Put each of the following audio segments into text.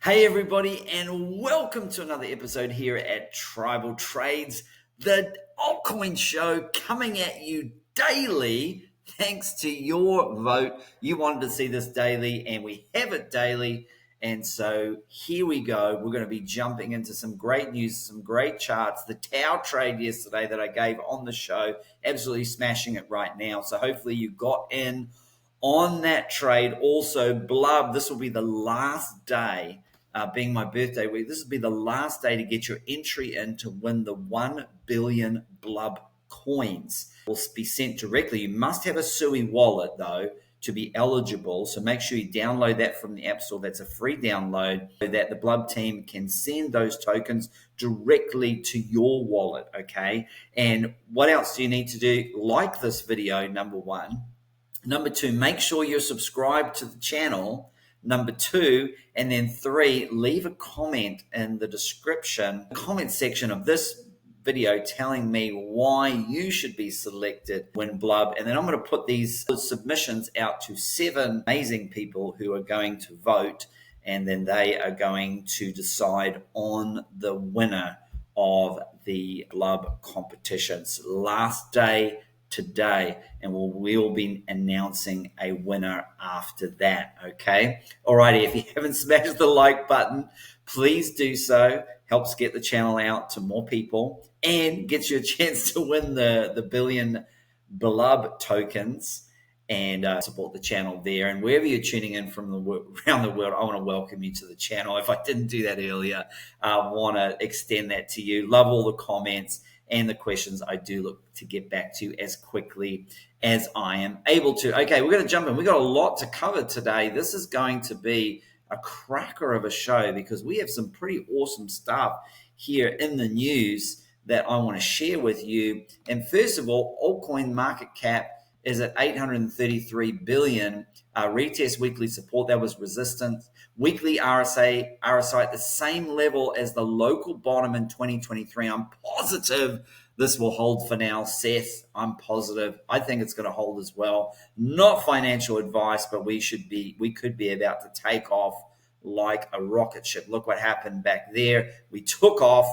Hey everybody, and welcome to another episode here at Tribal Trades, the altcoin show coming at you daily thanks to your vote. You wanted to see this daily, and we have it daily. And so here we go. We're going to be jumping into some great news, some great charts. The Tau trade yesterday that I gave on the show, absolutely smashing it right now. So hopefully you got in on that trade. Also, BLUB, this will be the last day. Being my birthday week, this will be the last day to get your entry in to win the 1 billion BLUB coins. It will be sent directly. You must have a Sui wallet, though, to be eligible. So make sure you download that from the App Store. That's a free download so that the BLUB team can send those tokens directly to your wallet, okay? And what else do you need to do? Like this video, number one. Number two, make sure you're subscribed to the channel. Number two, and then three, leave a comment in the description, comment section of this video telling me why you should be selected when BLUB. And then I'm going to put these submissions out to 7 amazing people who are going to vote, and then they are going to decide on the winner of the BLUB competitions. Last day today, and we'll be announcing a winner after that. Okay, alrighty, if you haven't smashed the like button, please do so. Helps get the channel out to more people and gets you a chance to win the billion BLUB tokens, and support the channel there. And wherever you're tuning in from around the world, I want to welcome you to the channel. If I didn't do that earlier, I want to extend that to you. Love all the comments and the questions. I do look to get back to as quickly as I am able to. Okay, we're going to jump in. We've got a lot to cover today. This is going to be a cracker of a show because we have some pretty awesome stuff here in the news that I want to share with you. And first of all, altcoin market cap is at 833 billion. Retest weekly support, that was resistance. Weekly RSI at the same level as the local bottom in 2023. I'm positive this will hold for now. Seth, I'm positive. I think it's going to hold as well. Not financial advice, but we could be about to take off like a rocket ship. Look what happened back there. We took off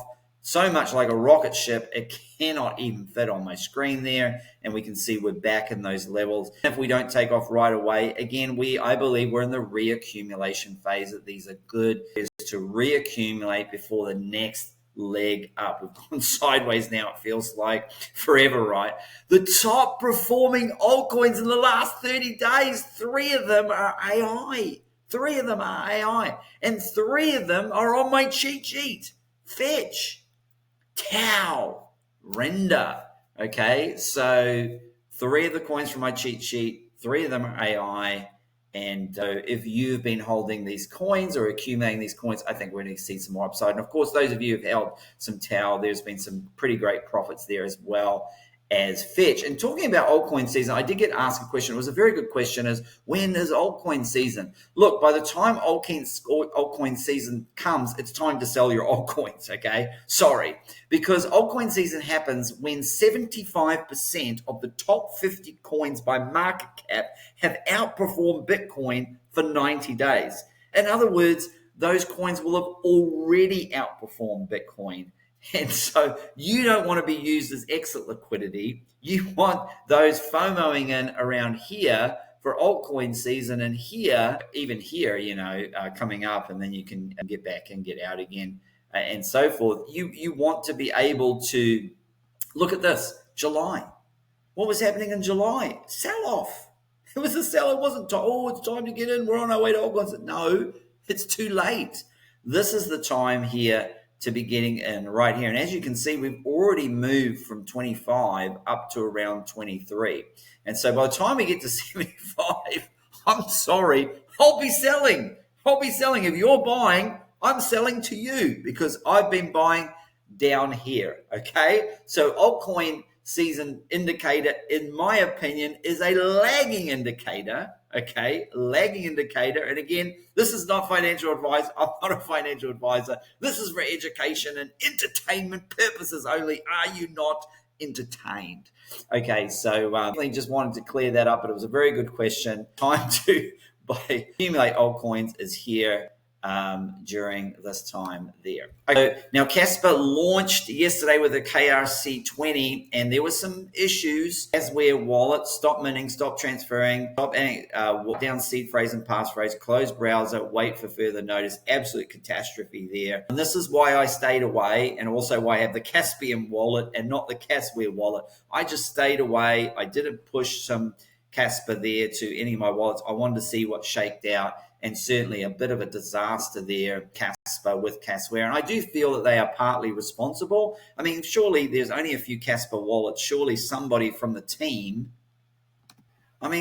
so much like a rocket ship, it cannot even fit on my screen there. And we can see we're back in those levels. If we don't take off right away, again, I believe we're in the reaccumulation phase. That these are good is to reaccumulate before the next leg up. We've gone sideways now, it feels like forever, right? The top performing altcoins in the last 30 days, 3 of them are AI. 3 of them are AI. And 3 of them are on my cheat sheet. Fetch, Tau, Render. Okay, so 3 of the coins from my cheat sheet, 3 of them are AI. And if you've been holding these coins or accumulating these coins, I think we're going to see some more upside. And of course, those of you who've held some Tau, there's been some pretty great profits there as well as Fetch. And talking about altcoin season, I did get asked a question. It was a very good question, is when is altcoin season? Look, by the time altcoin season comes, it's time to sell your altcoins, okay? Sorry, because altcoin season happens when 75% of the top 50 coins by market cap have outperformed Bitcoin for 90 days. In other words, those coins will have already outperformed Bitcoin. And so you don't want to be used as exit liquidity. You want those FOMOing in around here for altcoin season, and here, even here, coming up, and then you can get back and get out again and so forth. You want to be able to look at this. July. What was happening in July? Sell off. It was a sell. It wasn't, it's time to get in. We're on our way to altcoins. No, it's too late. This is the time here to be getting in right here. And as you can see, we've already moved from 25 up to around 23. And so by the time we get to 75, I'm sorry, I'll be selling. If you're buying, I'm selling to you because I've been buying down here, okay? So altcoin season indicator, in my opinion, is a lagging indicator, okay? Lagging indicator. And again, this is not financial advice. I'm not a financial advisor. This is for education and entertainment purposes only. Are you not entertained? Okay, so I just wanted to clear that up, but it was a very good question. Time to accumulate altcoins is here. during this time there. Okay, now Kaspa launched yesterday with a KRC20, and there were some issues. Kasware wallet, stop minting, stop transferring, stop down seed phrase and passphrase, close browser, wait for further notice. Absolute catastrophe there. And this is why I stayed away, and also why I have the Caspian wallet and not the Kasware wallet. I just stayed away. I didn't push some Kaspa there to any of my wallets. I wanted to see what shaked out, and certainly a bit of a disaster there, Kaspa with Kasware. And I do feel that they are partly responsible. I mean, surely there's only a few Kaspa wallets. Surely somebody from the team,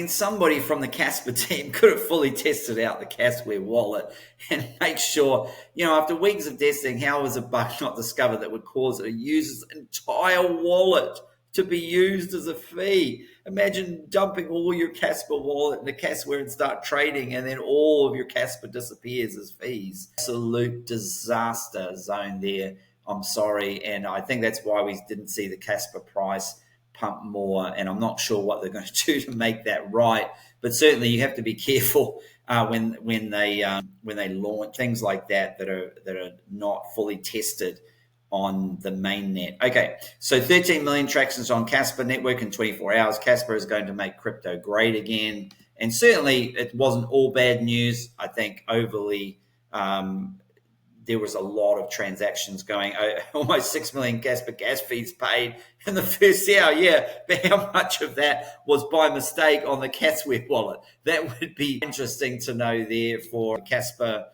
somebody from the Kaspa team could have fully tested out the Kasware wallet and make sure, after weeks of testing, how was a bug not discovered that would cause a user's entire wallet to be used as a fee? Imagine dumping all your Kaspa wallet into Kasware and start trading, and then all of your Kaspa disappears as fees. Absolute disaster zone there. I'm sorry, and I think that's why we didn't see the Kaspa price pump more, and I'm not sure what they're going to do to make that right. But certainly, you have to be careful when they launch things like that are not fully tested on the mainnet. Okay, so 13 million transactions on Kaspa network in 24 hours. Kaspa is going to make crypto great again. And certainly it wasn't all bad news. I think overly, there was a lot of transactions going, almost 6 million Kaspa gas fees paid in the first hour. Yeah, but how much of that was by mistake on the Kasware wallet? That would be interesting to know there for Kaspa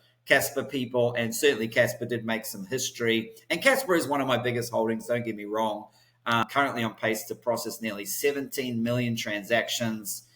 people, and certainly Kaspa did make some history. And Kaspa is one of my biggest holdings, don't get me wrong. Currently on pace to process nearly 17 million transactions.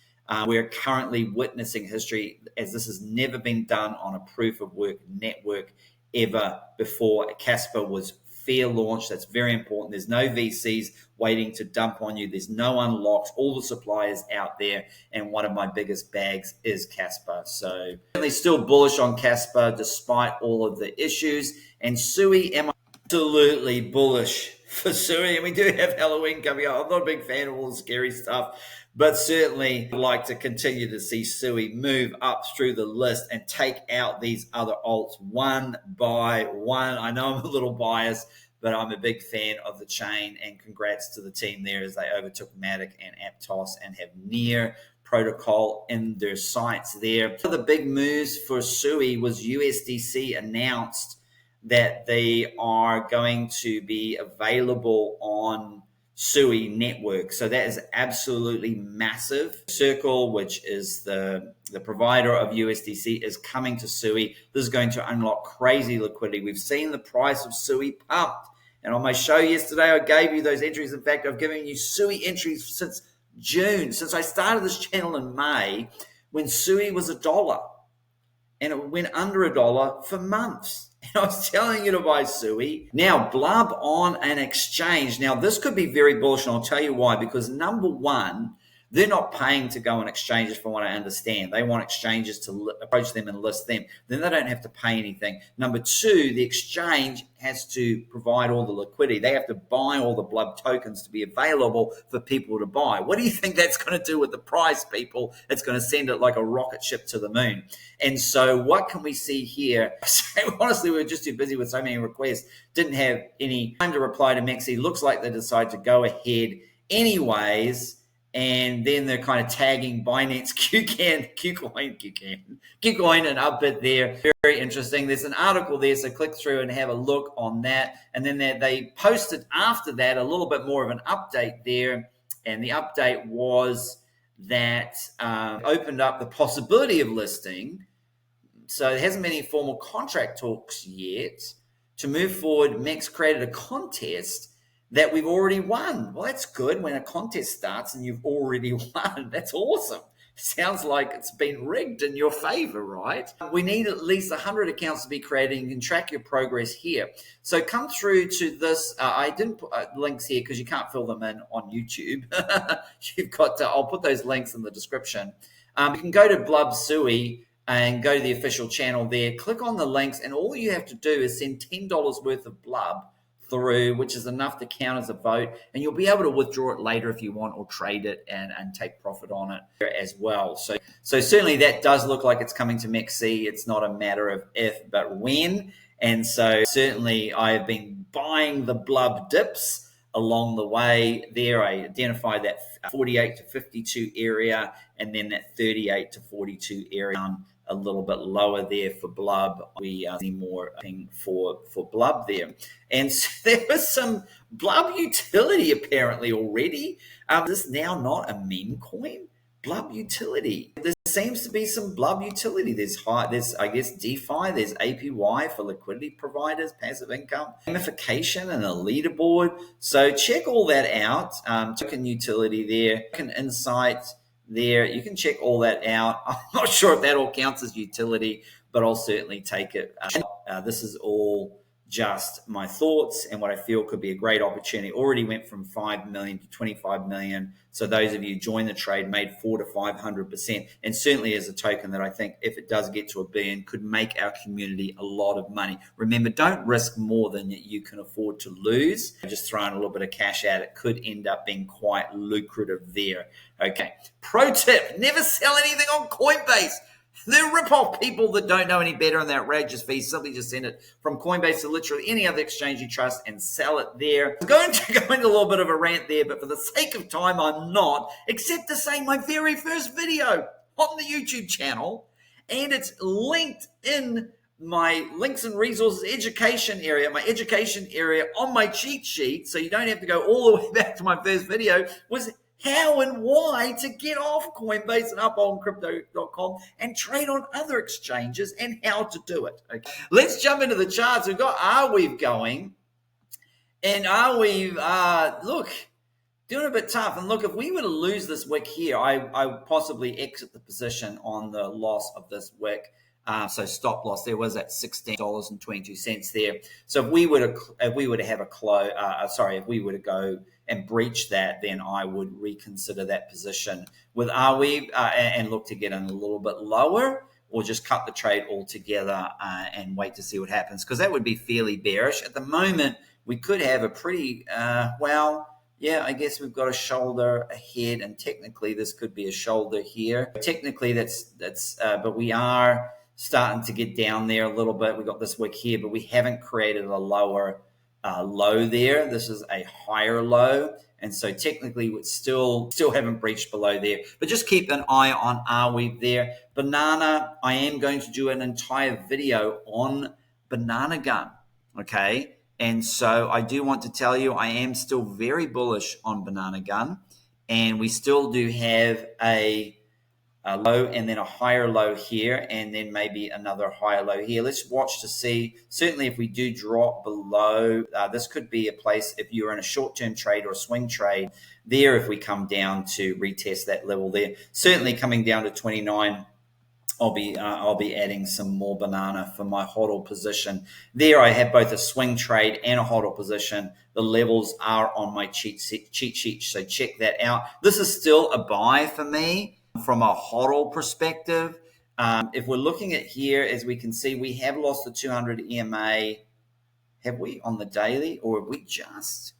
We're currently witnessing history as this has never been done on a proof of work network ever before. Kaspa was fair launch. That's very important. There's no VCs waiting to dump on you. There's no unlocks. All the suppliers out there, and one of my biggest bags is Kaspa. So certainly still bullish on Kaspa despite all of the issues. And Sui, am I absolutely bullish for Sui? And we do have Halloween coming up. I'm not a big fan of all the scary stuff, but certainly like to continue to see Sui move up through the list and take out these other alts one by one. I know I'm a little biased, but I'm a big fan of the chain, and congrats to the team there as they overtook Matic and Aptos and have near protocol in their sights there. One of the big moves for Sui was USDC announced that they are going to be available on Sui network. So that is absolutely massive. Circle, which is the provider of USDC, is coming to Sui. This is going to unlock crazy liquidity. We've seen the price of Sui pumped. And on my show yesterday, I gave you those entries. In fact, I've given you Sui entries since June, since I started this channel in May, when Sui was $1. And it went under $1 for months. And I was telling you to buy Sui. Now, BLUB on an exchange. Now, this could be very bullish, and I'll tell you why. Because number one, they're not paying to go on exchanges from what I understand. They want exchanges to approach them and list them. Then they don't have to pay anything. Number two, the exchange has to provide all the liquidity. They have to buy all the BLUB tokens to be available for people to buy. What do you think that's going to do with the price, people? It's going to send it like a rocket ship to the moon. And so what can we see here? Honestly, we were just too busy with so many requests. Didn't have any time to reply to Mexi. Looks like they decided to go ahead anyways. And then they're kind of tagging Binance, KuCoin, and up it there. Very interesting. There's an article there, so click through and have a look on that. And then they posted after that a little bit more of an update there. And the update was that opened up the possibility of listing. So there hasn't been any formal contract talks yet. To move forward, Mex created a contest that we've already won. Well, that's good when a contest starts and you've already won. That's awesome. Sounds like it's been rigged in your favor, right? We need at least 100 accounts to be created, and you can track your progress here. So come through to this. I didn't put links here because you can't fill them in on YouTube. You've got to, I'll put those links in the description. You can go to BLUB Sui and go to the official channel there. Click on the links, and all you have to do is send $10 worth of BLUB through, which is enough to count as a vote, and you'll be able to withdraw it later if you want, or trade it and take profit on it as well. So certainly that does look like it's coming to MEXC. It's not a matter of if, but when. And so certainly I have been buying the BLUB dips along the way there. I identified that 48 to 52 area, and then that 38 to 42 area, a little bit lower there for BLUB. We see more for BLUB there. And so there was some BLUB utility apparently already. This is now not a meme coin. BLUB utility. There seems to be some BLUB utility. There's I guess DeFi. There's APY for liquidity providers, passive income, gamification, and a leaderboard. So check all that out. Token utility there, token insight there. You can check all that out. I'm not sure if that all counts as utility, but I'll certainly take it. This is all just my thoughts and what I feel could be a great opportunity. Already went from 5 million to 25 million. So those of you who joined the trade made 400 to 500%. And certainly as a token that I think if it does get to $1 billion could make our community a lot of money. Remember, don't risk more than you can afford to lose. Just throwing a little bit of cash at it could end up being quite lucrative there. Okay. Pro tip, never sell anything on Coinbase. The rip-off people that don't know any better on that outrageous fee, simply just send it from Coinbase to literally any other exchange you trust and sell it there. I'm going to go into a little bit of a rant there, but for the sake of time, I'm not, except to say my very first video on the YouTube channel, and it's linked in my links and resources education area, my education area on my cheat sheet, so you don't have to go all the way back to my first video, was how and why to get off Coinbase and up on crypto.com and trade on other exchanges and how to do it. Okay. Let's jump into the charts. We've got Arweave going. And Arweave, look, doing a bit tough. And look, if we were to lose this wick here, I would possibly exit the position on the loss of this wick. So stop loss there was at $16.22 there. So if we were to have a close, if we were to go and breach that, then I would reconsider that position with Arweave and look to get in a little bit lower, or just cut the trade altogether and wait to see what happens, because that would be fairly bearish. At the moment, we could have a pretty I guess we've got a shoulder ahead, and technically this could be a shoulder here. Technically but we are starting to get down there a little bit. We got this wick here, but we haven't created a lower low there. This is a higher low, and so technically we still haven't breached below there, but just keep an eye on Arweave there. Banana, I am going to do an entire video on Banana Gun, okay? And so I do want to tell you I am still very bullish on Banana Gun, and we still do have a low and then a higher low here, and then maybe another higher low here. Let's watch to see. Certainly if we do drop below, this could be a place if you're in a short-term trade or a swing trade there, if we come down to retest that level there. Certainly coming down to 29, I'll be adding some more banana for my hodl position. There I have both a swing trade and a hodl position. The levels are on my cheat sheet, so check that out. This is still a buy for me. From a hodl perspective, if we're looking at here, as we can see, we have lost the 200 EMA. Have we on the daily, or are we just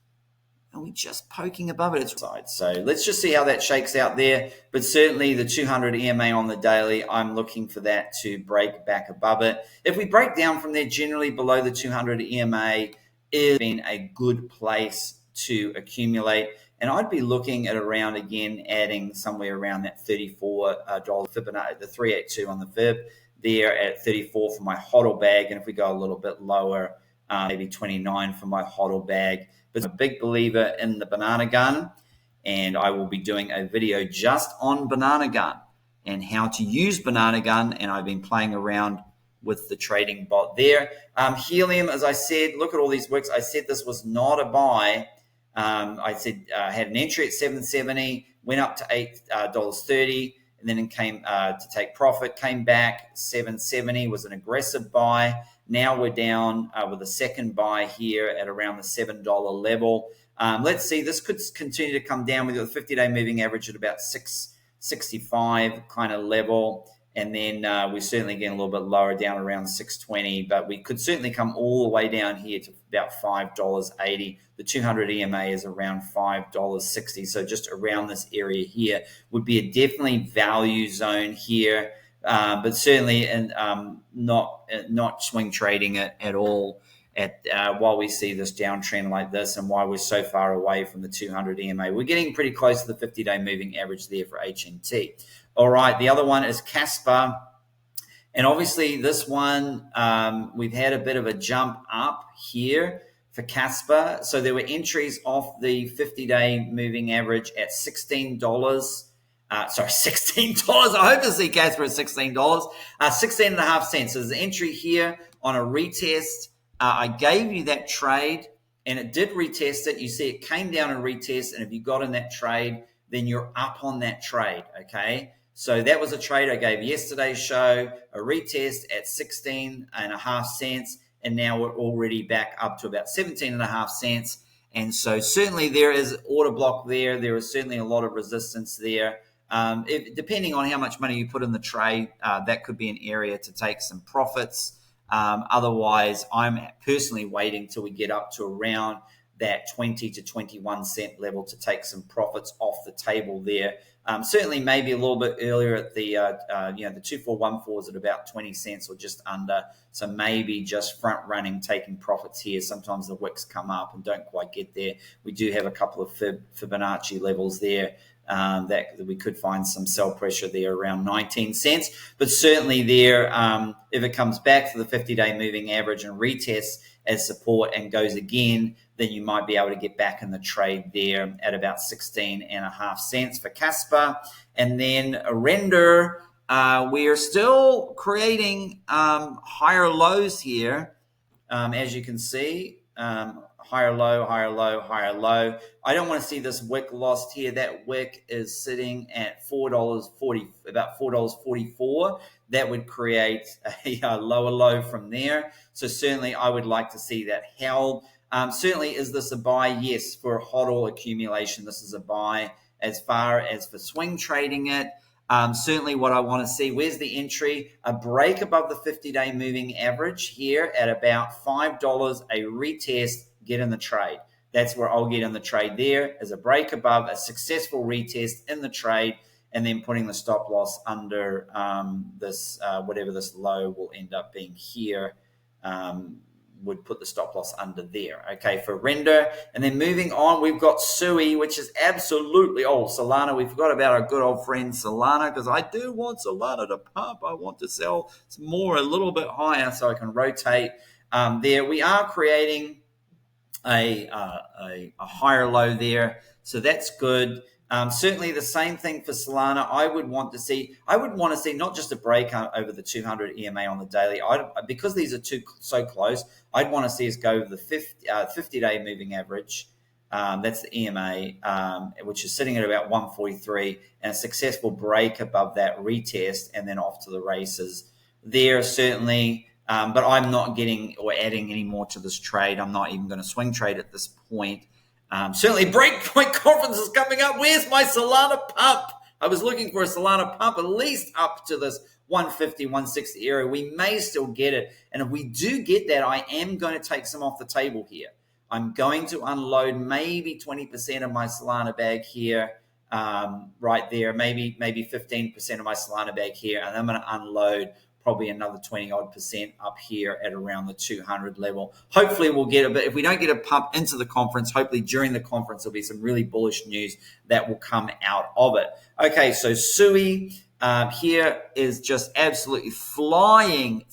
poking above it? It's side. So let's just see how that shakes out there. But certainly the 200 EMA on the daily, I'm looking for that to break back above it. If we break down from there, generally below the 200 EMA is been a good place to accumulate. And I'd be looking at around, again, adding somewhere around that $34 Fibonacci, the 382 on the Fib there at 34 for my hodl bag. And if we go a little bit lower, maybe 29 for my hodl bag. But I'm a big believer in the Banana Gun, and I will be doing a video just on Banana Gun and how to use Banana Gun. And I've been playing around with the trading bot there. Helium, as I said, look at all these wicks. I said this was not a buy. I said had an entry at $7.70, went up to $8.30, and then it came to take profit, came back $7.70, was an aggressive buy. Now we're down with a second buy here at around the $7 level. Let's see, this could continue to come down with the 50-day moving average at about 665 kind of level. And then we're certainly getting a little bit lower down around 620, but we could certainly come all the way down here to about $5.80. The 200 EMA is around $5.60. So just around this area here would be a definitely value zone here, but certainly not swing trading it at all while we see this downtrend like this, and why we're so far away from the 200 EMA. We're getting pretty close to the 50-day moving average there for HNT. All right, the other one is Kaspa. And obviously this one, we've had a bit of a jump up here for Kaspa. So there were entries off the 50-day moving average at $16. $16. I hope to see Kaspa at $16. 16.5 cents. So there's an entry here on a retest. I gave you that trade, and it did retest it. You see it came down and retest, and if you got in that trade, then you're up on that trade, okay? So that was a trade I gave yesterday's show, a retest at 16.5 cents, and now we're already back up to about 17.5 cents. And so certainly there is order block there. There is certainly a lot of resistance there. Depending on how much money you put in the trade, that could be an area to take some profits. Otherwise, I'm personally waiting till we get up to around that 20 to 21 cent level to take some profits off the table there. Certainly maybe a little bit earlier at the 2414 is at about 20 cents or just under. So maybe just front running, taking profits here. Sometimes the wicks come up and don't quite get there. We do have a couple of Fibonacci levels there. That we could find some sell pressure there around 19 cents. But certainly there, if it comes back to the 50-day moving average and retests as support and goes again, then you might be able to get back in the trade there at about 16.5 cents for Kaspa. And then Render, we are still creating higher lows here, as you can see. Higher low, higher low, higher low. I don't want to see this wick lost here. That wick is sitting at $4.40, about $4.44. That would create a lower low from there. So certainly I would like to see that held. Certainly, is this a buy? Yes, for a HODL accumulation, this is a buy. As far as for swing trading it, certainly what I want to see, where's the entry? A break above the 50-day moving average here at about $5, a retest, get in the trade. That's where I'll get in the trade there, as a break above, a successful retest in the trade, and then putting the stop loss under this, whatever this low will end up being here. Would put the stop loss under there, okay, for Render. And then moving on, we've got SUI, which is absolutely, Solana. We forgot about our good old friend Solana, because I do want Solana to pump. I want to sell more, a little bit higher, so I can rotate there. We are creating a higher low there, so that's good. Certainly the same thing for Solana. I would want to see not just a break over the 200 EMA on the daily. Because these are so close, I'd want to see us go over the 50-day moving average. That's the EMA, which is sitting at about 143, and a successful break above that retest, and then off to the races there, certainly. But I'm not getting or adding any more to this trade. I'm not even going to swing trade at this point. Certainly, Breakpoint Conference is coming up. Where's my Solana pump? I was looking for a Solana pump at least up to this 150, 160 area. We may still get it. And if we do get that, I am going to take some off the table here. I'm going to unload maybe 20% of my Solana bag here, right there, maybe 15% of my Solana bag here. And I'm going to unload probably another 20% up here at around the 200 level. Hopefully we'll get a bit. If we don't get a pump into the conference, hopefully during the conference there'll be some really bullish news that will come out of it. Okay, so SUI here is just absolutely flying.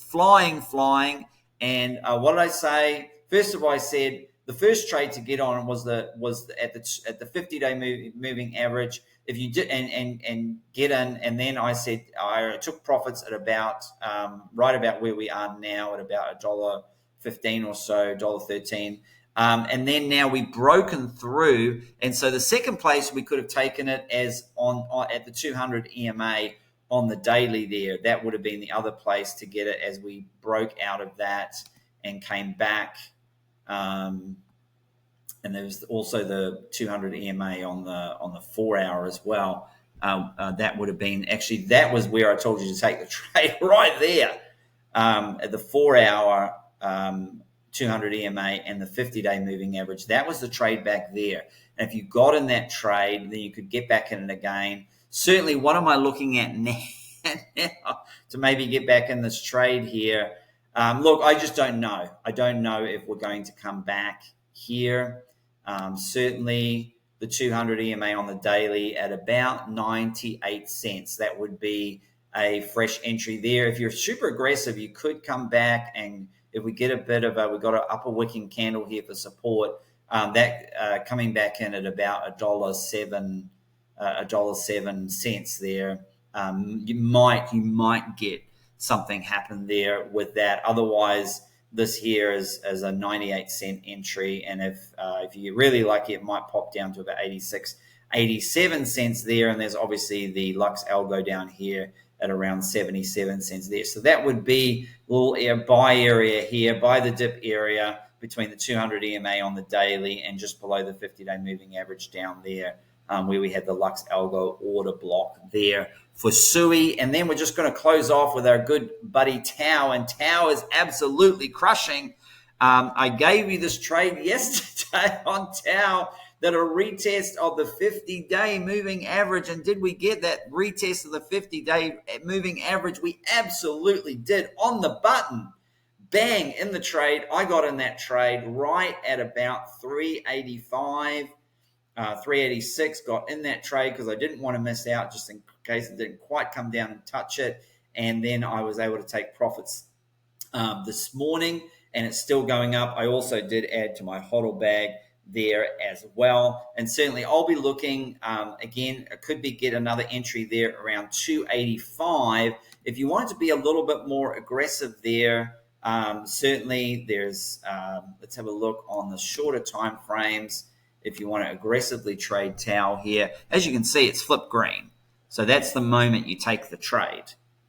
And what did I say? First of all, I said the first trade to get on was at the 50-day moving average. If you did and get in, and then I said I took profits at about right about where we are now at about $1.15 or so, $1.13, and then now we've broken through, and so the second place we could have taken it as on at the 200 EMA on the daily there. That would have been the other place to get it as we broke out of that and came back. And there's also the 200 EMA on the 4 hour as well. that would have been actually, that was where I told you to take the trade right there at the 4-hour 200 EMA and the 50-day moving average. That was the trade back there. And if you got in that trade, then you could get back in it again. Certainly, what am I looking at now to maybe get back in this trade here? Look, I just don't know. I don't know if we're going to come back here. Certainly, the 200 EMA on the daily at about 98 cents. That would be a fresh entry there. If you're super aggressive, you could come back, and if we get a bit of we've got an upper wicking candle here for support, that coming back in at about $1.07 there. You might get something happen there with that. Otherwise, this here is a 98-cent entry, and if you really like it, might pop down to about 86, 87 cents there. And there's obviously the Lux Algo down here at around 77 cents there. So that would be a little buy area here, buy the dip area between the 200 EMA on the daily and just below the 50-day moving average down there, where we had the Lux Algo order block there for SUI. And then we're just going to close off with our good buddy Tau, and Tau is absolutely crushing. I gave you this trade yesterday on Tau, that a retest of the 50-day moving average. And did we get that retest of the 50-day moving average? We absolutely did, on the button. Bang, in the trade. I got in that trade right at about 385. 386, got in that trade because I didn't want to miss out, just in case it didn't quite come down and touch it. And then I was able to take profits this morning, and it's still going up. I also did add to my hodl bag there as well. And certainly I'll be looking, again, I could be get another entry there around 285. If you want to be a little bit more aggressive there, certainly there's, let's have a look on the shorter time frames. If you want to aggressively trade Tau here, as you can see, it's flipped green. So that's the moment you take the trade.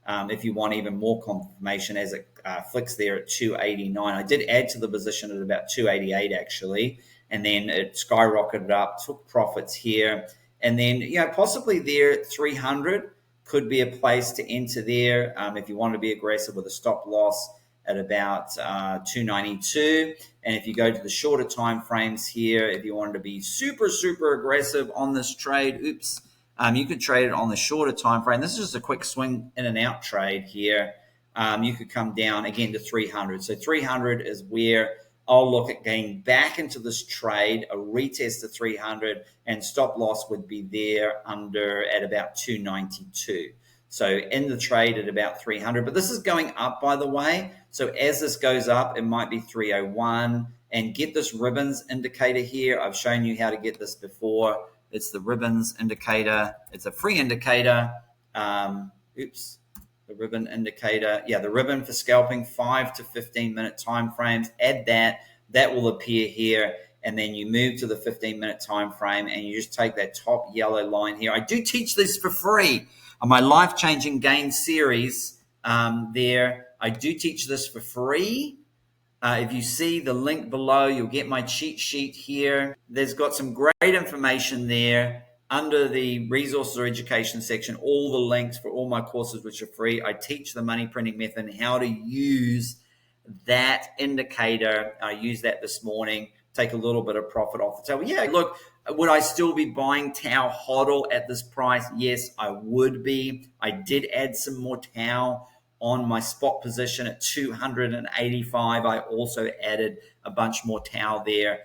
If you want even more confirmation, as it flicks there at 289. I did add to the position at about 288 actually, and then it skyrocketed up, took profits here, and then possibly there 300 could be a place to enter there if you want to be aggressive with a stop loss at about 292. And if you go to the shorter time frames here, if you wanted to be super aggressive on this trade, you could trade it on the shorter time frame. This is just a quick swing in and out trade here. You could come down again to 300. So 300 is where I'll look at getting back into this trade, a retest to 300, and stop loss would be there at about 292. So in the trade at about 300, but this is going up, by the way. So as this goes up, it might be 301. And get this ribbons indicator here. I've shown you how to get this before. It's the ribbons indicator. It's a free indicator. The ribbon indicator. Yeah, the ribbon for scalping, 5 to 15 minute time frames. Add that. That will appear here. And then you move to the 15-minute time frame, and you just take that top yellow line here. I do teach this for free on my life-changing gain series there. I do teach this for free. If you see the link below, you'll get my cheat sheet here. There's got some great information there under the resources or education section, all the links for all my courses, which are free. I teach the money printing method and how to use that indicator. I used that this morning, take a little bit of profit off the table. Yeah, look, would I still be buying Tau hodl at this price? Yes, I would be. I did add some more Tau on my spot position at 285. I also added a bunch more Tau there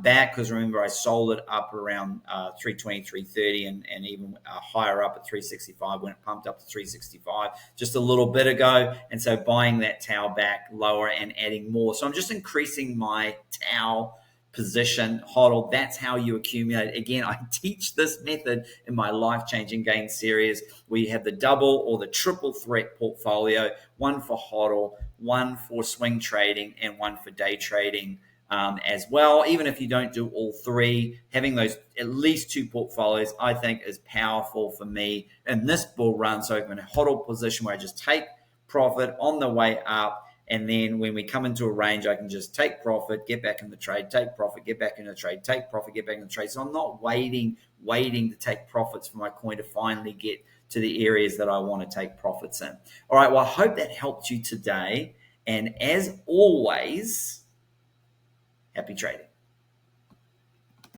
back, because remember I sold it up around 320, 330 and even higher up at 365 when it pumped up to 365 just a little bit ago. And so buying that Tau back lower and adding more. So I'm just increasing my Tau position hodl. That's how you accumulate. Again, I teach this method in my life-changing gain series, where you have the double or the triple threat portfolio, one for hodl, one for swing trading, and one for day trading as well. Even if you don't do all three, having those at least two portfolios, I think is powerful for me in this bull run. So I'm in a hodl position where I just take profit on the way up, And then when we come into a range, I can just take profit, get back in the trade, take profit, get back in the trade, take profit, get back in the trade. So I'm not waiting to take profits for my coin to finally get to the areas that I want to take profits in. All right, well, I hope that helped you today. And as always, happy trading.